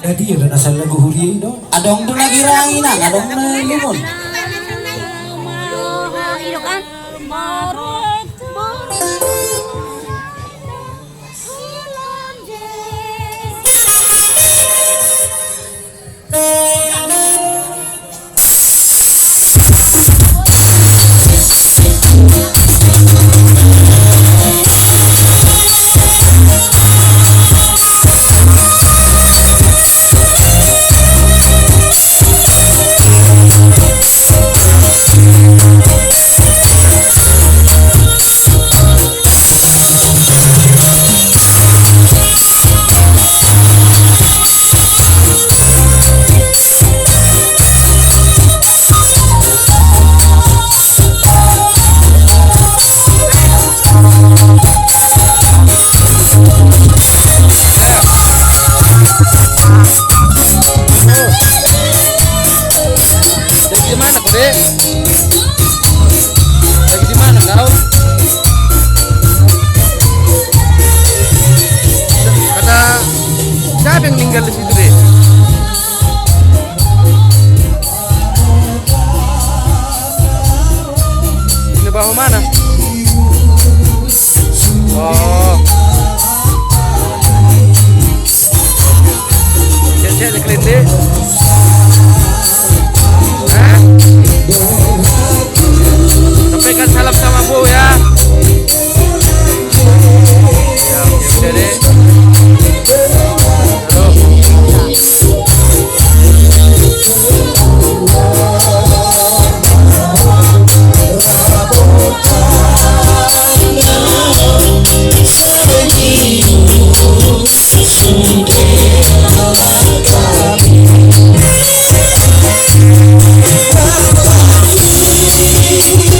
Jadi udah nasal lagu huri itu. Adong tuh lagi rain, adong na lumon. Siapa yang tinggal di situ deh? Ini bawah mana? Oh, siapa yang kelihatan? Sampaikan salam sama Bu ya. Ya, udah deh. Thank you.